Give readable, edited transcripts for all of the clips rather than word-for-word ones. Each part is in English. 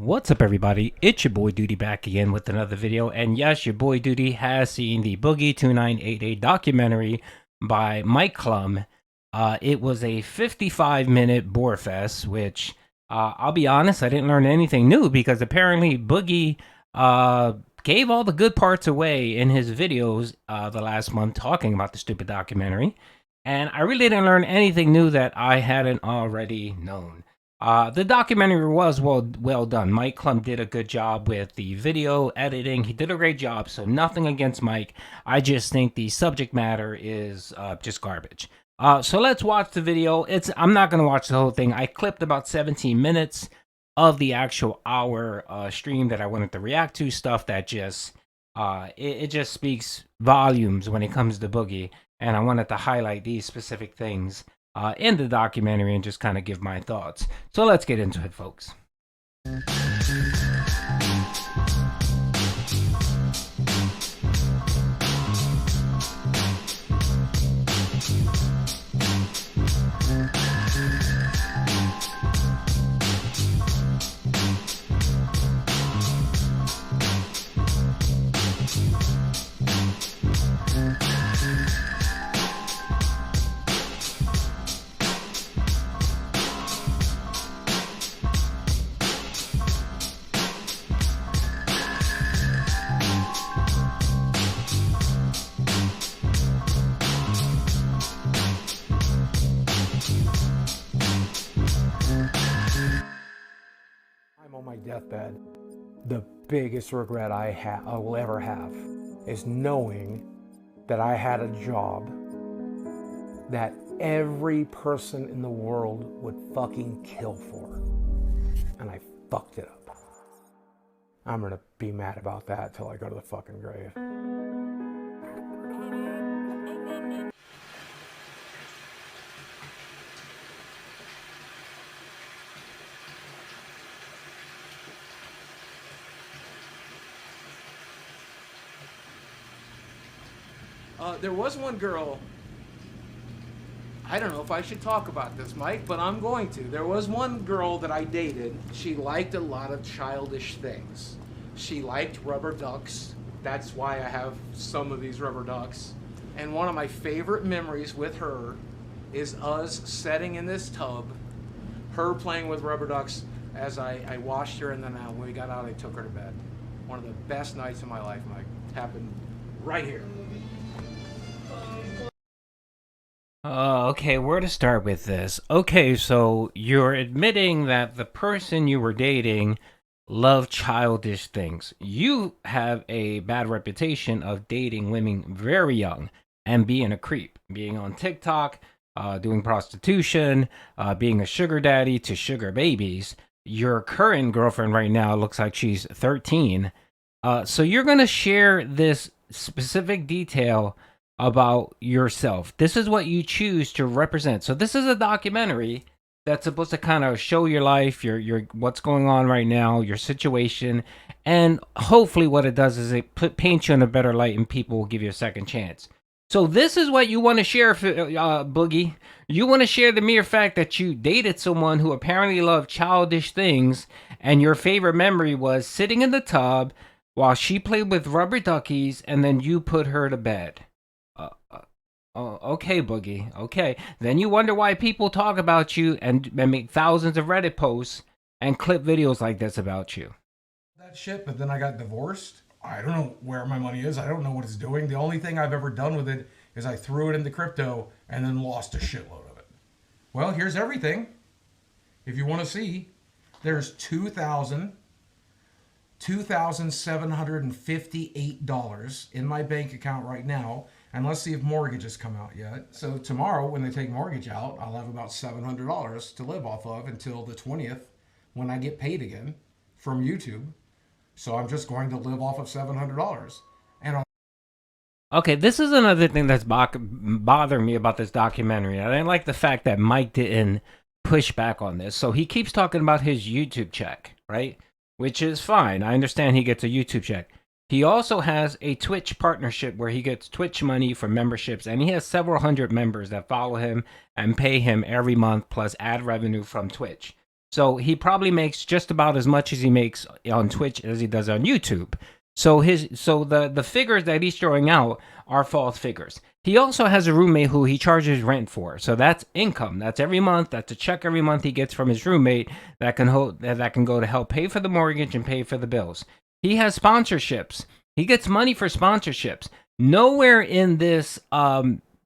What's up, everybody? It's your boy Doody back again with another video. And yes, your boy Doody has seen the Boogie2988 documentary by Mike Clum. It was a 55-minute bore fest, which I'll be honest, I didn't learn anything new because apparently Boogie gave all the good parts away in his videos the last month talking about the stupid documentary. And I really didn't learn anything new that I hadn't already known. The documentary was well done. Mike Clum did a good job with the video editing. He did a great job, so nothing against Mike. I just think the subject matter is just garbage. So let's watch the video. I'm not going to watch the whole thing. I clipped about 17 minutes of the actual hour stream that I wanted to react to, stuff that just it just speaks volumes when it comes to Boogie, and I wanted to highlight these specific things in the documentary and just kind of give my thoughts. So let's get into it, folks. I'm on my deathbed. The biggest regret I will ever have is knowing that I had a job that every person in the world would fucking kill for. And I fucked it up. I'm gonna be mad about that till I go to the fucking grave. There was one girl, I don't know if I should talk about this, Mike, but I'm going to. There was one girl that I dated. She liked a lot of childish things. She liked rubber ducks. That's why I have some of these rubber ducks. And one of my favorite memories with her is us sitting in this tub, her playing with rubber ducks as I washed her, and then when we got out, I took her to bed. One of the best nights of my life, Mike. It happened right here. Okay, where to start with this? Okay, so you're admitting that the person you were dating loved childish things. You have a bad reputation of dating women very young and being a creep, being on TikTok, doing prostitution, being a sugar daddy to sugar babies. Your current girlfriend right now looks like she's 13. So you're going to share this specific detail about yourself. This is what you choose to represent. So this is a documentary that's supposed to kind of show your life, your what's going on right now, your situation, and hopefully what it does is it paints you in a better light and people will give you a second chance. So this is what you want to share, Boogie. You want to share the mere fact that you dated someone who apparently loved childish things, and your favorite memory was sitting in the tub while she played with rubber duckies, and then you put her to bed. Oh, okay, Boogie. Okay. Then you wonder why people talk about you and make thousands of Reddit posts and clip videos like this about you. That shit, but then I got divorced. I don't know where my money is. I don't know what it's doing. The only thing I've ever done with it is I threw it into crypto and then lost a shitload of it. Well, here's everything. If you want to see, there's $2,758 in my bank account right now. And let's see if mortgages come out yet. So tomorrow, when they take mortgage out, I'll have about $700 to live off of until the 20th when I get paid again from YouTube. So I'm just going to live off of $700. And Okay, this is another thing that's bothering me about this documentary. I didn't like the fact that Mike didn't push back on this. So he keeps talking about his YouTube check, right? Which is fine. I understand he gets a YouTube check. He also has a Twitch partnership where he gets Twitch money for memberships, and he has several hundred members that follow him and pay him every month, plus ad revenue from Twitch. So he probably makes just about as much as he makes on Twitch as he does on YouTube. So the figures that he's throwing out are false figures. He also has a roommate who he charges rent for. So that's income. That's every month. That's a check every month he gets from his roommate that can go to help pay for the mortgage and pay for the bills. He has sponsorships. He gets money for sponsorships. Nowhere in this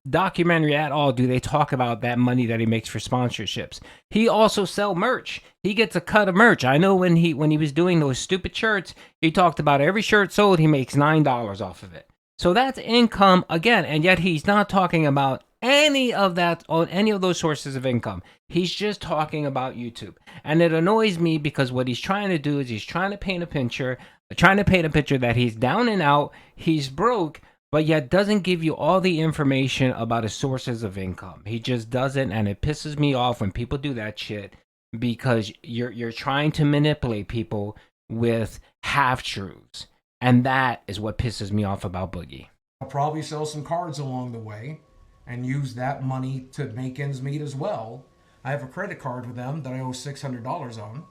documentary at all do they talk about that money that he makes for sponsorships. He also sell merch. He gets a cut of merch. I know when he was doing those stupid shirts, he talked about every shirt sold, he makes $9 off of it. So that's income again, and yet he's not talking about any of that on any of those sources of income. He's just talking about YouTube. And it annoys me because what he's trying to do is he's trying to paint a picture that he's down and out, he's broke, but yet doesn't give you all the information about his sources of income. He just doesn't, and it pisses me off when people do that shit because you're trying to manipulate people with half-truths. And that is what pisses me off about Boogie. I'll probably sell some cards along the way and use that money to make ends meet as well. I have a credit card with them that I owe $600 on.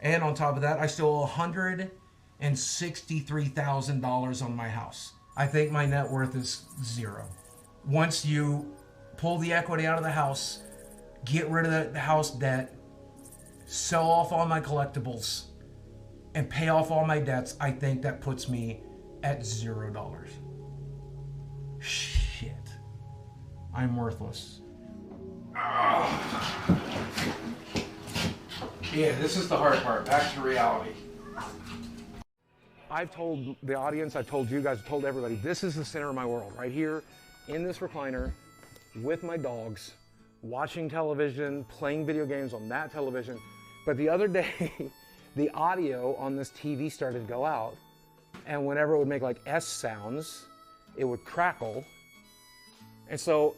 And on top of that, I still owe $163,000 on my house. I think my net worth is zero. Once you pull the equity out of the house, get rid of the house debt, sell off all my collectibles, and pay off all my debts, I think that puts me at $0. Shit. I'm worthless. Yeah, this is the hard part. Back to reality. I've told the audience, I've told you guys, I've told everybody, this is the center of my world, right here in this recliner with my dogs, watching television, playing video games on that television. But the other day, the audio on this TV started to go out, and whenever it would make like S sounds, it would crackle. And so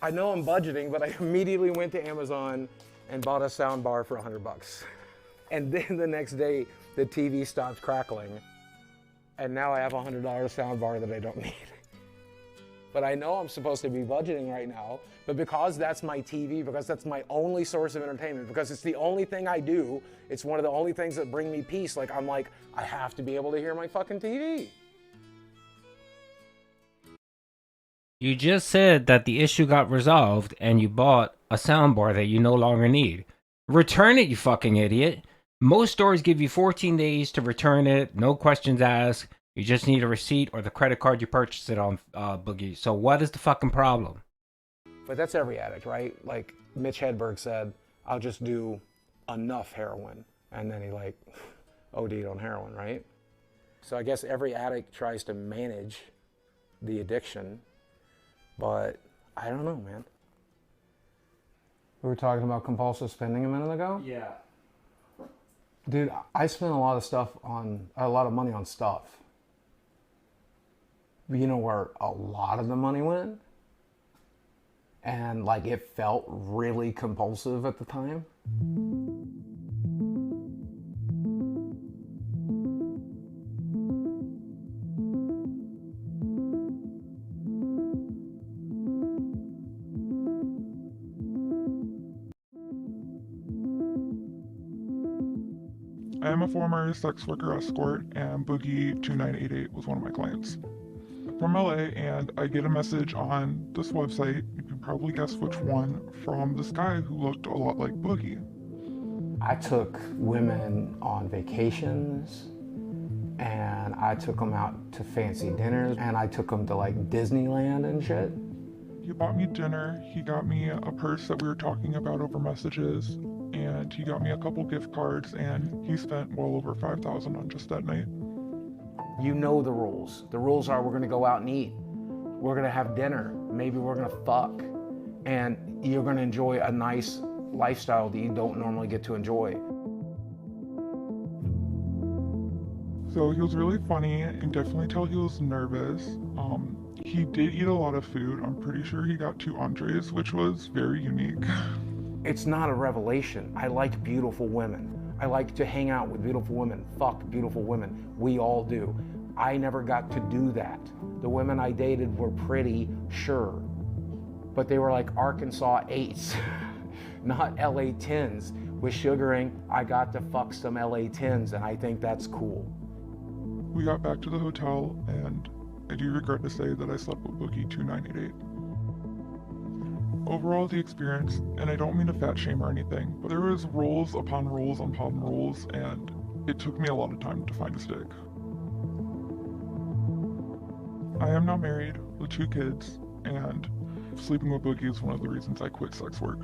I know I'm budgeting, but I immediately went to Amazon and bought a sound bar for $100. And then the next day, the TV stopped crackling. And now I have a $100 sound bar that I don't need. But I know I'm supposed to be budgeting right now, but because that's my TV, because that's my only source of entertainment, because it's the only thing I do, it's one of the only things that bring me peace, like I'm like, I have to be able to hear my fucking TV. You just said that the issue got resolved and you bought a soundbar that you no longer need. Return it, you fucking idiot. Most stores give you 14 days to return it, no questions asked. You just need a receipt or the credit card you purchased it on, Boogie. So what is the fucking problem? But that's every addict, right? Like Mitch Hedberg said, I'll just do enough heroin. And then he like OD'd on heroin, right? So I guess every addict tries to manage the addiction, but I don't know, man. We were talking about compulsive spending a minute ago? Yeah. Dude, I spent a lot of money on stuff. You know where a lot of the money went? And like it felt really compulsive at the time. I am a former sex worker escort, and Boogie2988 was one of my clients. I'm from LA, and I get a message on this website, you can probably guess which one, from this guy who looked a lot like Boogie. I took women on vacations, and I took them out to fancy dinners, and I took them to like Disneyland and shit. He bought me dinner, he got me a purse that we were talking about over messages, and he got me a couple gift cards, and he spent well over $5,000 on just that night. You know the rules. The rules are we're gonna go out and eat. We're gonna have dinner. Maybe we're gonna fuck. And you're gonna enjoy a nice lifestyle that you don't normally get to enjoy. So he was really funny, and definitely tell he was nervous. He did eat a lot of food. I'm pretty sure he got 2 entrees, which was very unique. It's not a revelation. I like beautiful women. I like to hang out with beautiful women, fuck beautiful women. We all do. I never got to do that. The women I dated were pretty, sure, but they were like Arkansas 8s, not LA 10s. with sugaring, I got to fuck some LA 10s, and I think that's cool. We got back to the hotel, and I do regret to say that I slept with Boogie2988. Overall, the experience, and I don't mean to fat shame or anything, but there was rules upon rules upon rules, and it took me a lot of time to find a stick. I am now married with 2 kids, and sleeping with Boogie is one of the reasons I quit sex work.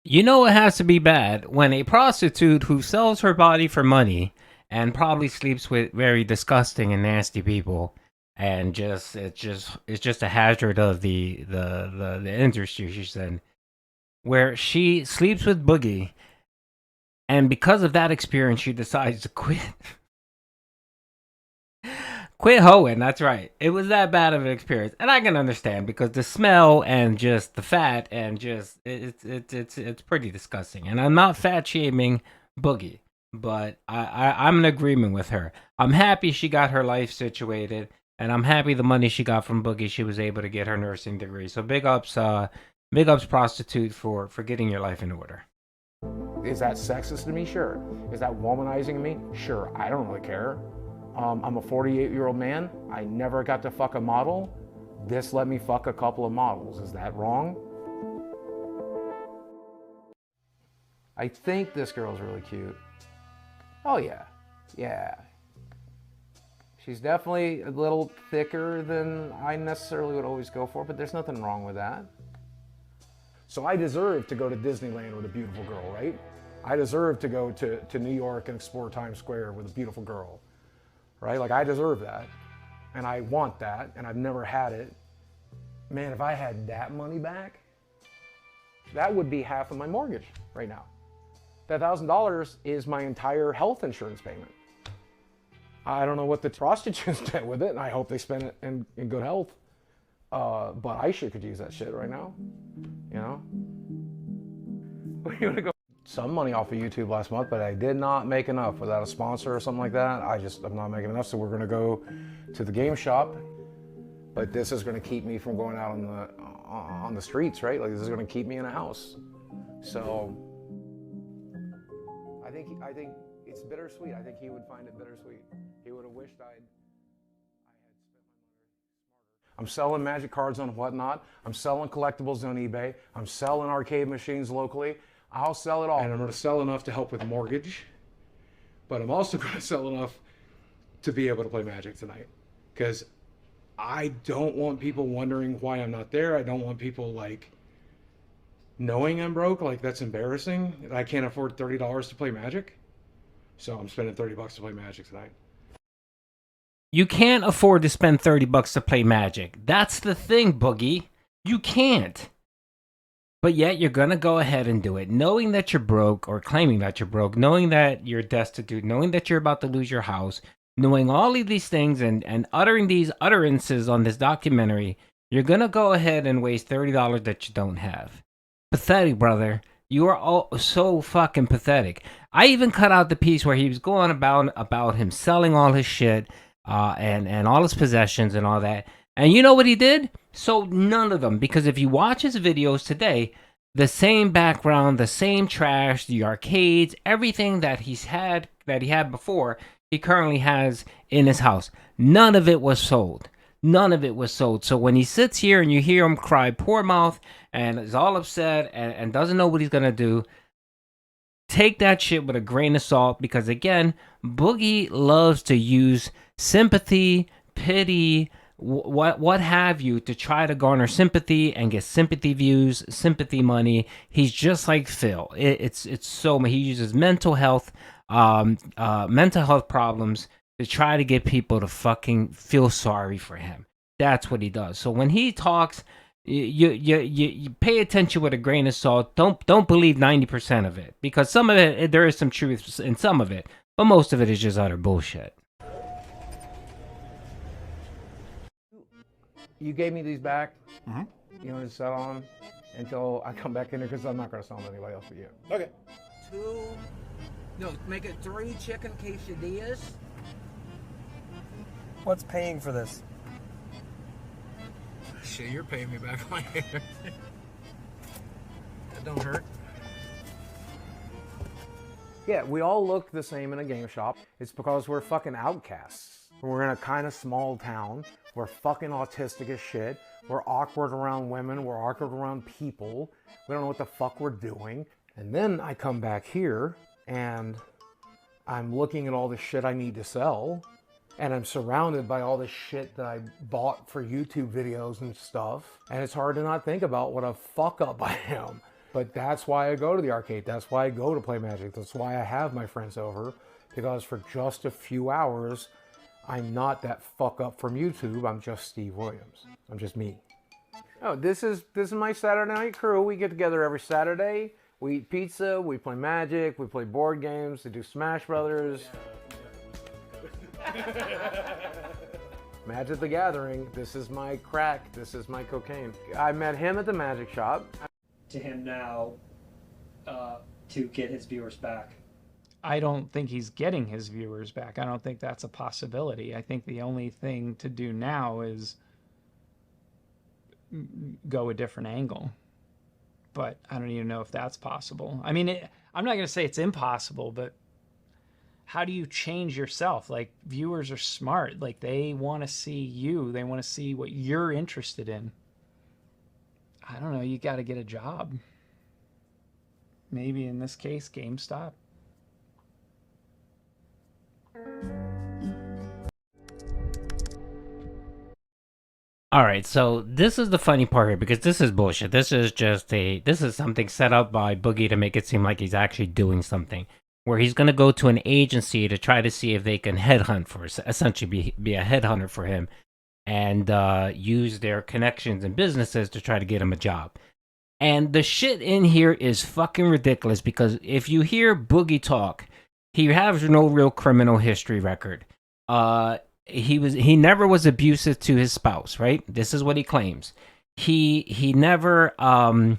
You know it has to be bad when a prostitute who sells her body for money and probably sleeps with very disgusting and nasty people, and it's just a hazard of the industry, she said, where she sleeps with Boogie, and because of that experience she decides to quit. Quit hoeing, that's right. It was that bad of an experience. And I can understand, because the smell and just the fat and just it's pretty disgusting. And I'm not fat shaming Boogie, but I'm in agreement with her. I'm happy she got her life situated, and I'm happy the money she got from Boogie, she was able to get her nursing degree. So big ups prostitute for getting your life in order. Is that sexist to me? Sure. Is that womanizing to me? Sure. I don't really care. I'm a 48-year-old man. I never got to fuck a model. This let me fuck a couple of models. Is that wrong? I think this girl's really cute. Oh yeah, yeah. She's definitely a little thicker than I necessarily would always go for, but there's nothing wrong with that. So I deserve to go to Disneyland with a beautiful girl, right? I deserve to go to New York and explore Times Square with a beautiful girl, right? Like, I deserve that, and I want that, and I've never had it. Man, if I had that money back, that would be half of my mortgage right now. That $1,000 is my entire health insurance payment. I don't know what the prostitutes did with it, and I hope they spend it in good health. But I sure could use that shit right now, you know? Where you gonna go? Some money off of YouTube last month, but I did not make enough without a sponsor or something like that. I'm not making enough, so we're gonna go to the game shop. But this is gonna keep me from going out on the streets, right? Like, this is gonna keep me in a house. So I think it's bittersweet. I think he would find it bittersweet. He would have wished I had spent my money. I'm selling magic cards on Whatnot. I'm selling collectibles on eBay. I'm selling arcade machines locally. I'll sell it all. And I'm going to sell enough to help with the mortgage. But I'm also going to sell enough to be able to play Magic tonight. Because I don't want people wondering why I'm not there. I don't want people, like, knowing I'm broke. Like, that's embarrassing. I can't afford $30 to play Magic. So I'm spending $30 to play Magic tonight. You can't afford to spend $30 to play Magic. That's the thing, Boogie. You can't. But yet you're going to go ahead and do it, knowing that you're broke, or claiming that you're broke, knowing that you're destitute, knowing that you're about to lose your house, knowing all of these things and uttering these utterances on this documentary. You're going to go ahead and waste $30 that you don't have. Pathetic, brother. You are all so fucking pathetic. I even cut out the piece where he was going about him selling all his shit, and all his possessions and all that. And you know what he did? Sold none of them. Because if you watch his videos today, the same background, the same trash, the arcades, everything that he had before, he currently has in his house. None of it was sold. None of it was sold. So when he sits here and you hear him cry poor mouth and is all upset and doesn't know what he's going to do, take that shit with a grain of salt, because again, Boogie loves to use sympathy, pity, what have you, to try to garner sympathy and get sympathy views, sympathy money. He's just like Phil. It's so, he uses mental health problems to try to get people to fucking feel sorry for him. That's what he does. So when he talks, you pay attention with a grain of salt. Don't believe 90% of it, because some of it, there is some truth in some of it, but most of it is just utter bullshit. You gave me these back. Mm-hmm. You want to sell on them until I come back in here, because I'm not going to sell them to anybody else but you. Okay. Make it 3 chicken quesadillas. What's paying for this? Shit, you're paying me back my hair. That don't hurt. Yeah, we all look the same in a game shop. It's because we're fucking outcasts. We're in a kind of small town. We're fucking autistic as shit. We're awkward around women. We're awkward around people. We don't know what the fuck we're doing. And then I come back here and I'm looking at all the shit I need to sell. And I'm surrounded by all the shit that I bought for YouTube videos and stuff. And it's hard to not think about what a fuck up I am. But that's why I go to the arcade. That's why I go to play Magic. That's why I have my friends over. Because for just a few hours, I'm not that fuck up from YouTube. I'm just Steve Williams. I'm just me. Oh, this is my Saturday night crew. We get together every Saturday. We eat pizza. We play Magic. We play board games. We do Smash Brothers. Magic the Gathering. This is my crack. This is my cocaine. I met him at the Magic shop. To him now to get his viewers back? I don't think he's getting his viewers back. I don't think that's a possibility. I think the only thing to do now is go a different angle. But I don't even know if that's possible. I mean, I'm not going to say it's impossible, but how do you change yourself? Like, viewers are smart. Like, they want to see you. They want to see what you're interested in. I don't know, you got to get a job. Maybe in this case, GameStop. All right, so this is the funny part here because this is bullshit. This is something set up by Boogie to make it seem like he's actually doing something. Where he's going to go to an agency to try to see if they can headhunt for, essentially be a headhunter for him. And use their connections and businesses to try to get him a job. And the shit in here is fucking ridiculous because if you hear Boogie talk, he has no real criminal history record. He never was abusive to his spouse, right? This is what he claims. He never the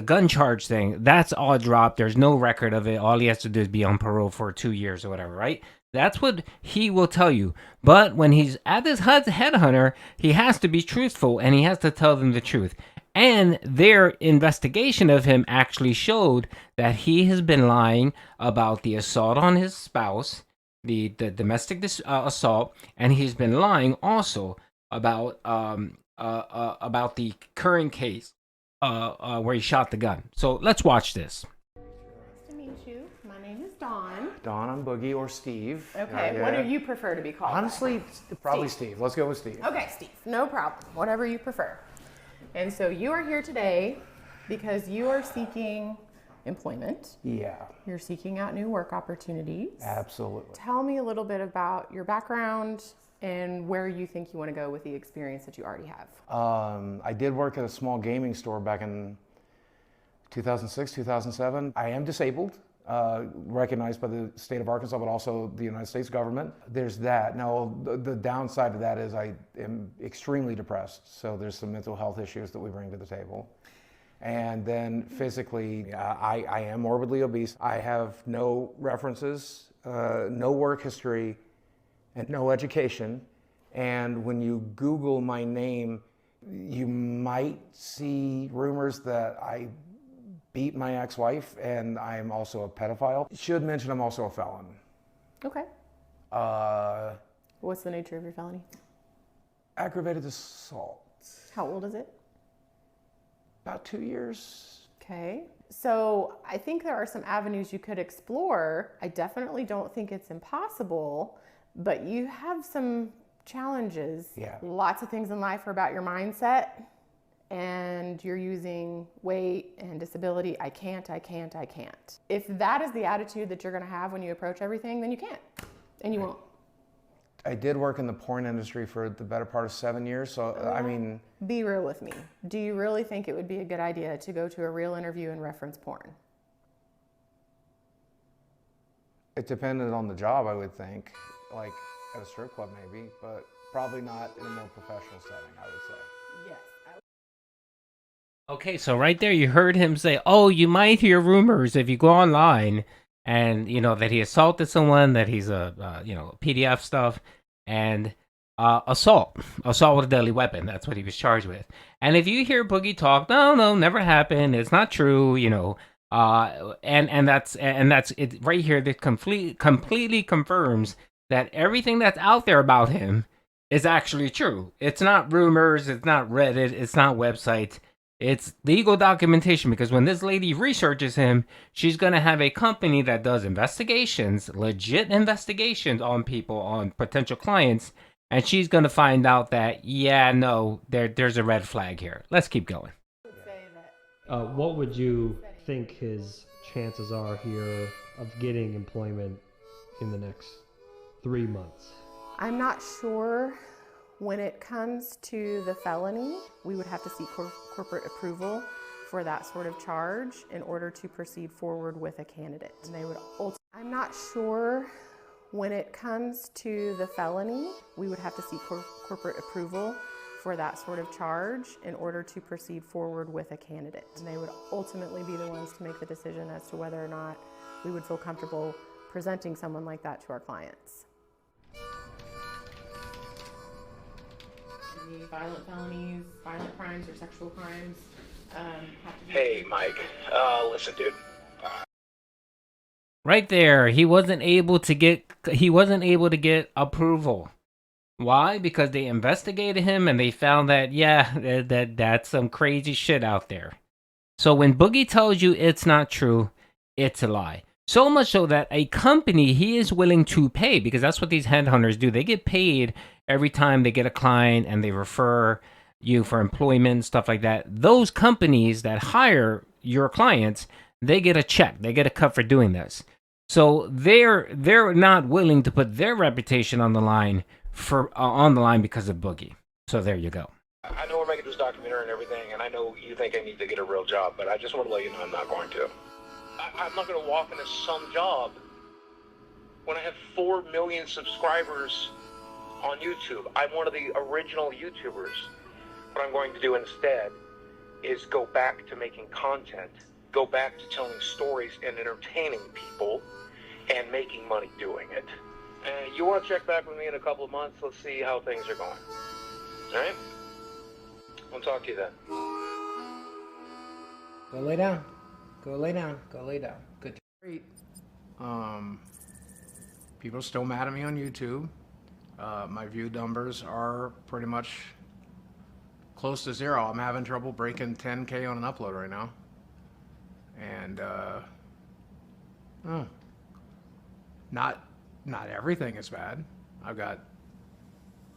gun charge thing, that's all dropped. There's no record of it. All he has to do is be on parole for 2 years or whatever, right? That's what he will tell you. But when he's at this headhunter, he has to be truthful and he has to tell them the truth. And their investigation of him actually showed that he has been lying about the assault on his spouse, the domestic assault, and he's been lying also about the current case where he shot the gun. So let's watch this. Nice to meet you. My name is Dawn. Dawn, I'm Boogie, or Steve. Okay, Yeah. what do you prefer to be called? Honestly, probably Steve. Let's go with Steve. Okay, Steve. No problem. Whatever you prefer. And so you are here today because you are seeking employment. Yeah, You're seeking out new work opportunities. absolutely. Tell me a little bit about your background and where you think you want to go with the experience that you already have. I did work at a small gaming store back in 2006, 2007. I am disabled, recognized by the state of Arkansas, but also the United States government. There's that. Now, the downside of that is I am extremely depressed, so there's some mental health issues that we bring to the table. And then physically, I am morbidly obese. I have no references, no work history, and no education. And when you Google my name, you might see rumors that I beat my ex-wife and I'm also a pedophile. Should mention I'm also a felon. Okay. What's the nature of your felony? Aggravated assault. How old is it? About 2 years. Okay. So I think there are some avenues you could explore. I definitely don't think it's impossible, but you have some challenges. Yeah. Lots of things in life are about your mindset, and you're using weight and disability. I can't. If that is the attitude that you're going to have when you approach everything, then you can't, and you won't. I did work in the porn industry for the better part of 7 years, so I mean... Be real with me. Do you really think it would be a good idea to go to a real interview and reference porn? It depended on the job, I would think. Like at a strip club maybe, but probably not in a more professional setting, I would say. Yes. Okay, so right there you heard him say, oh, you might hear rumors if you go online and, you know, that he assaulted someone, that he's PDF stuff. And assault with a deadly weapon. That's what he was charged with. And if you hear Boogie talk, no, never happened, it's not true, and that's it right here. That completely confirms that everything that's out there about him is actually true. It's not rumors, it's not Reddit, it's not websites. It's legal documentation, because when this lady researches him, she's going to have a company that does investigations, legit investigations on people, on potential clients, and she's going to find out that, yeah, no, there's a red flag here. Let's keep going. What would you think his chances are here of getting employment in the next 3 months? I'm not sure. When it comes to the felony, we would have to seek corporate approval for that sort of charge in order to proceed forward with a candidate. And they would I'm not sure. When it comes to the felony, we would have to seek corporate approval for that sort of charge in order to proceed forward with a candidate. And they would ultimately be the ones to make the decision as to whether or not we would feel comfortable presenting someone like that to our clients. Violent felonies, violent crimes, or sexual crimes. Hey, Mike. Listen, dude. Right there, he wasn't able to get approval. Why? Because they investigated him and they found that, yeah, that's some crazy shit out there. So when Boogie tells you it's not true, it's a lie. So much so that a company he is willing to pay, because that's what these headhunters do. They get paid every time they get a client and they refer you for employment, stuff like that. Those companies that hire your clients, they get a check. They get a cut for doing this. So they're not willing to put their reputation on the line because of Boogie. So there you go. I know we're making this documentary and everything, and I know you think I need to get a real job, but I just want to let you know I'm not going to. I'm not going to walk into some job when I have 4 million subscribers on YouTube. I'm one of the original YouTubers. What I'm going to do instead is go back to making content, go back to telling stories and entertaining people and making money doing it. And you want to check back with me in a couple of months? Let's see how things are going. All right? I'll talk to you then. Go lay down. Go lay down. Go lay down. Good. People are still mad at me on YouTube. My view numbers are pretty much close to zero. I'm having trouble breaking 10K on an upload right now. And not everything is bad. I've got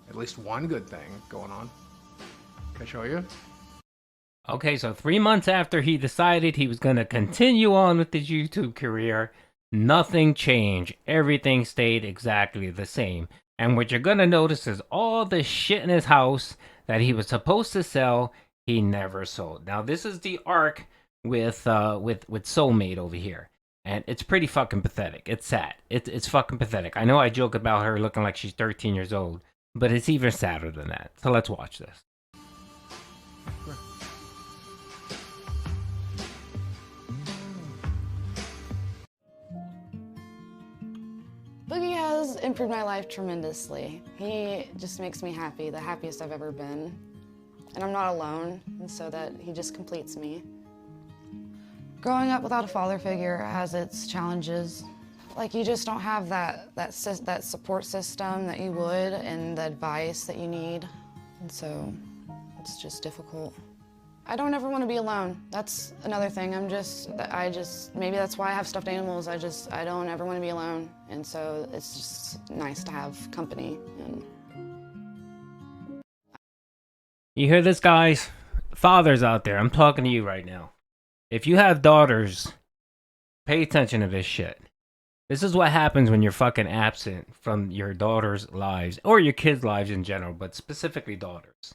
at least one good thing going on. Can I show you? Okay, so 3 months after he decided he was going to continue on with his YouTube career, nothing changed. Everything stayed exactly the same. And what you're going to notice is all the shit in his house that he was supposed to sell, he never sold. Now, this is the arc with Soulmate over here. And it's pretty fucking pathetic. It's sad. It's fucking pathetic. I know I joke about her looking like she's 13 years old, but it's even sadder than that. So let's watch this. Boogie has improved my life tremendously. He just makes me happy, the happiest I've ever been. And I'm not alone, and so that he just completes me. Growing up without a father figure has its challenges. Like, you just don't have that support system that you would and the advice that you need. And so it's just difficult. I don't ever want to be alone. That's another thing. Maybe that's why I have stuffed animals. I don't ever want to be alone. And so it's just nice to have company. And you hear this, guys? Fathers out there, I'm talking to you right now. If you have daughters, pay attention to this shit. This is what happens when you're fucking absent from your daughter's lives, or your kids' lives in general, but specifically daughters.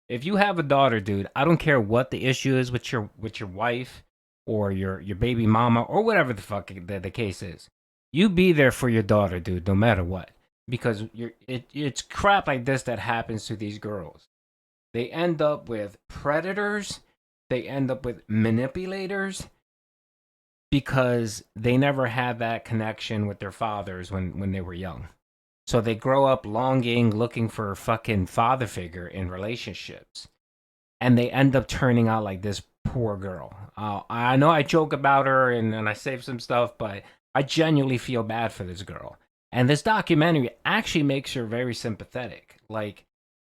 If you have a daughter, dude, I don't care what the issue is with your wife or your baby mama or whatever the fuck the case is. You be there for your daughter, dude, no matter what. Because it's crap like this that happens to these girls. They end up with predators. They end up with manipulators because they never had that connection with their fathers when they were young. So they grow up longing, looking for a fucking father figure in relationships. And they end up turning out like this poor girl. I know I joke about her and I save some stuff, but I genuinely feel bad for this girl. And this documentary actually makes her very sympathetic. Like,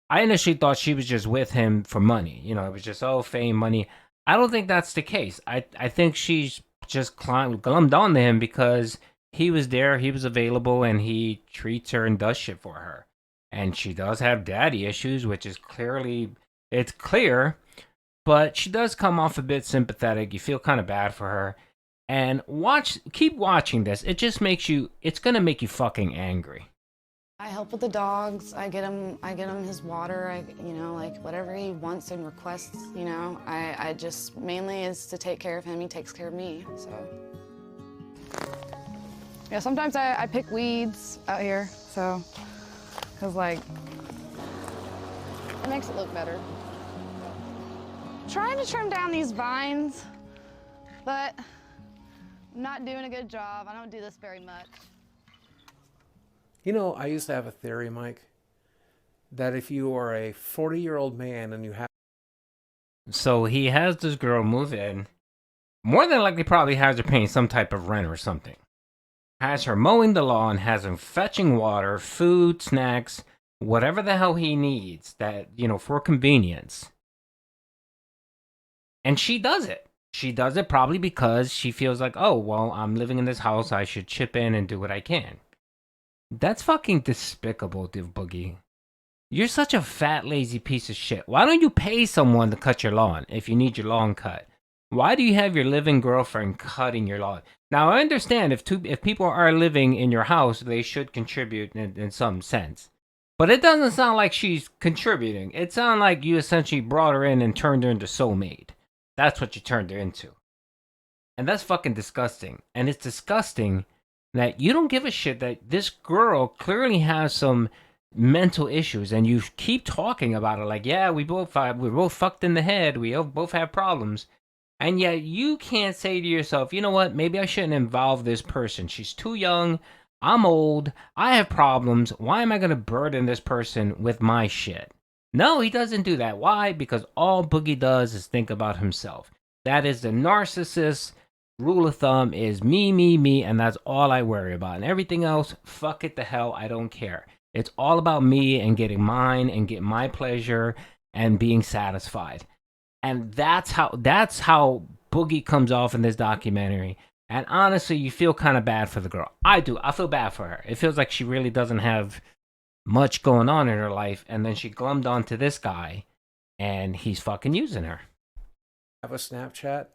I initially thought she was just with him for money. You know, it was just, oh, fame, money. I don't think that's the case. I think she's just glummed on to him because he was there, he was available, and he treats her and does shit for her. And she does have daddy issues, which is clearly, it's clear, but she does come off a bit sympathetic. You feel kind of bad for her. And keep watching this. It just makes you, it's going to make you fucking angry. I help with the dogs. I get him his water. You know, like whatever he wants and requests. You know, I just mainly is to take care of him. He takes care of me. So yeah, sometimes I pick weeds out here. So, cause like it makes it look better. Trying to trim down these vines, but I'm not doing a good job. I don't do this very much. You know, I used to have a theory, Mike, that if you are a 40-year-old man and you have... So he has this girl move in. More than likely probably has her paying some type of rent or something. Has her mowing the lawn, has him fetching water, food, snacks, whatever the hell he needs that, you know, for convenience. And she does it. She does it probably because she feels like, oh, well, I'm living in this house. I should chip in and do what I can. That's fucking despicable, Div Boogie. You're such a fat, lazy piece of shit. Why don't you pay someone to cut your lawn if you need your lawn cut? Why do you have your living girlfriend cutting your lawn? Now, I understand if people are living in your house, they should contribute in some sense. But it doesn't sound like she's contributing. It sounds like you essentially brought her in and turned her into soulmate. That's what you turned her into. And that's fucking disgusting. And it's disgusting that you don't give a shit that this girl clearly has some mental issues, and you keep talking about it like, yeah, we're both fucked in the head, we both have problems, and yet you can't say to yourself, you know what, maybe I shouldn't involve this person. She's too young, I'm old, I have problems, why am I going to burden this person with my shit? No, he doesn't do that. Why? Because all Boogie does is think about himself. That is the narcissist rule of thumb, is me, and that's all I worry about. And everything else, fuck it the hell, I don't care. It's all about me and getting mine and getting my pleasure and being satisfied. And that's how Boogie comes off in this documentary. And honestly, you feel kind of bad for the girl. I do. I feel bad for her. It feels like she really doesn't have much going on in her life, and then she glummed onto this guy, and he's fucking using her. Have a Snapchat?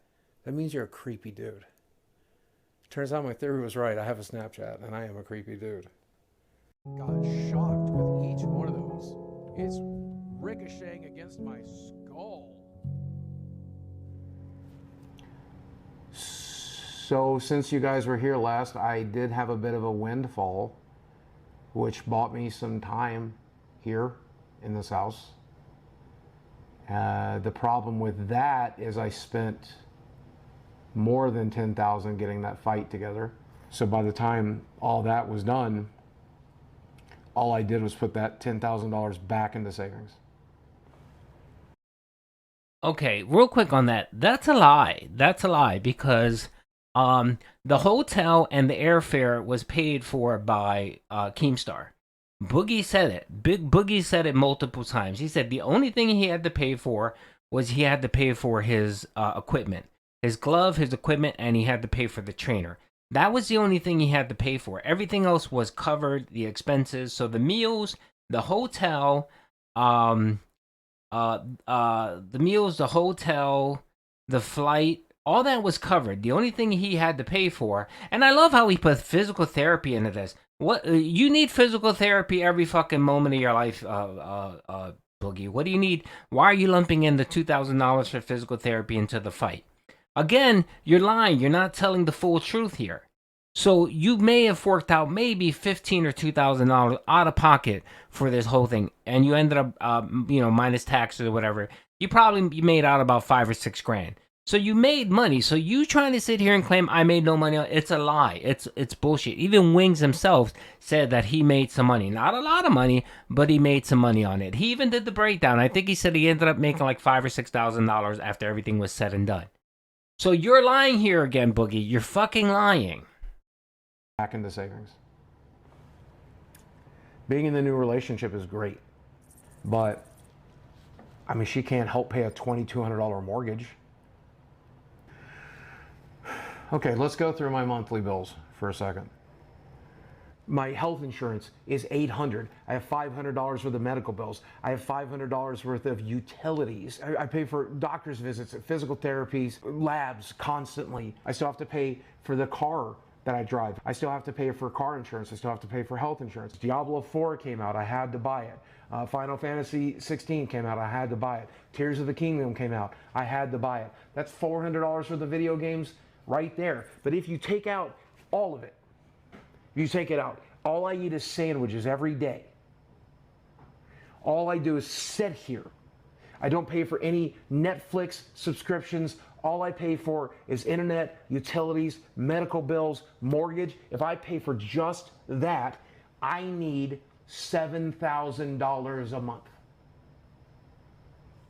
That means you're a creepy dude. Turns out my theory was right. I have a Snapchat, and I am a creepy dude. Got shocked with each one of those. It's ricocheting against my skull. So since you guys were here last, I did have a bit of a windfall, which bought me some time here in this house. The problem with that is I spent more than $10,000 getting that fight together. So by the time all that was done, all I did was put that $10,000 back into savings. Okay, real quick on that. That's a lie. That's a lie because the hotel and the airfare was paid for by Keemstar. Boogie said it. Big Boogie said it multiple times. He said the only thing he had to pay for was he had to pay for his equipment. His glove, his equipment, and he had to pay for the trainer. That was the only thing he had to pay for. Everything else was covered, the expenses. So the meals, the hotel, the meals, the hotel, the flight, all that was covered. The only thing he had to pay for, and I love how he put physical therapy into this. What you need physical therapy every fucking moment of your life, Boogie. What do you need? Why are you lumping in the $2,000 for physical therapy into the fight? Again, you're lying. You're not telling the full truth here. So you may have forked out maybe $1,500 or $2,000 out of pocket for this whole thing, and you ended up, minus taxes or whatever. You made out about $5,000 or $6,000. So you made money. So you trying to sit here and claim I made no money? It's a lie. It's bullshit. Even Wings himself said that he made some money. Not a lot of money, but he made some money on it. He even did the breakdown. I think he said he ended up making like $5,000 or $6,000 after everything was said and done. So you're lying here again, Boogie. You're fucking lying. Back into savings. Being in the new relationship is great, but I mean, she can't help pay a $2,200 mortgage. Okay, let's go through my monthly bills for a second. My health insurance is $800. I have $500 worth of medical bills. I have $500 worth of utilities. I pay for doctor's visits, physical therapies, labs constantly. I still have to pay for the car that I drive. I still have to pay for car insurance. I still have to pay for health insurance. Diablo 4 came out. I had to buy it. Final Fantasy 16 came out. I had to buy it. Tears of the Kingdom came out. I had to buy it. That's $400 worth of video games right there. But if you take out all of it, you take it out, all I eat is sandwiches every day. All I do is sit here. I don't pay for any Netflix subscriptions. All I pay for is internet, utilities, medical bills, mortgage. If I pay for just that, I need $7,000 a month.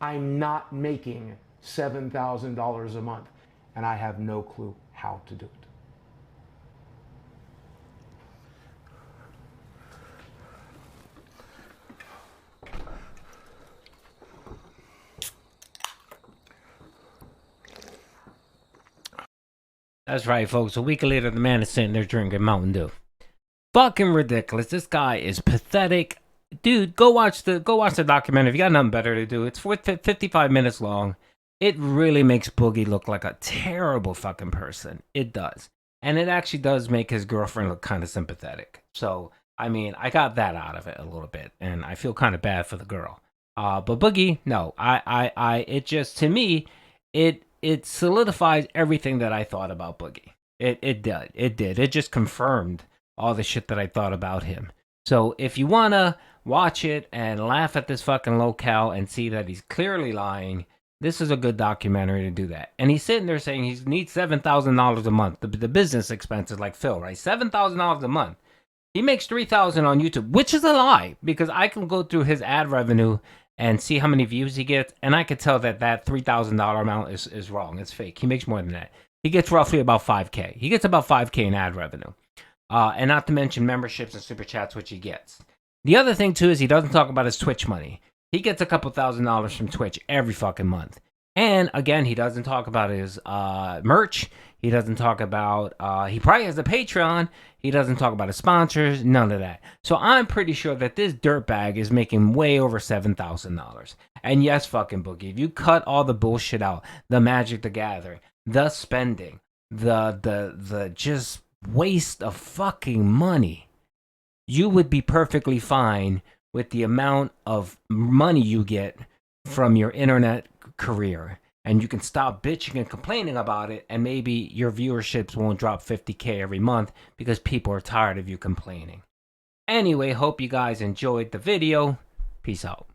I'm not making $7,000 a month, and I have no clue how to do it. That's right, folks. A week later, the man is sitting there drinking Mountain Dew. Fucking ridiculous. This guy is pathetic. Dude, go watch the documentary. If you got nothing better to do, it's 55 minutes long. It really makes Boogie look like a terrible fucking person. It does. And it actually does make his girlfriend look kind of sympathetic. So, I mean, I got that out of it a little bit. And I feel kind of bad for the girl. But Boogie, no. It just, to me, it solidifies everything that I thought about Boogie. It did. It just confirmed all the shit that I thought about him. So if you want to watch it and laugh at this fucking locale and see that he's clearly lying, this is a good documentary to do that. And he's sitting there saying he needs $7,000 a month. The business expenses like Phil, right? $7,000 a month. He makes $3,000 on YouTube, which is a lie because I can go through his ad revenue and see how many views he gets, and I could tell that $3,000 amount is wrong. It's fake. He makes more than that. He gets roughly about $5K. He gets about $5K in ad revenue. And not to mention memberships and super chats, which he gets. The other thing, too, is he doesn't talk about his Twitch money. He gets a couple $1,000s from Twitch every fucking month. And, again, he doesn't talk about his merch. He doesn't talk about, he probably has a Patreon. He doesn't talk about his sponsors, none of that. So I'm pretty sure that this dirtbag is making way over $7,000. And yes, fucking Boogie, if you cut all the bullshit out, the Magic the Gathering, the spending, the just waste of fucking money, you would be perfectly fine with the amount of money you get from your internet career. And you can stop bitching and complaining about it, and maybe your viewerships won't drop 50K every month because people are tired of you complaining. Anyway, hope you guys enjoyed the video. Peace out.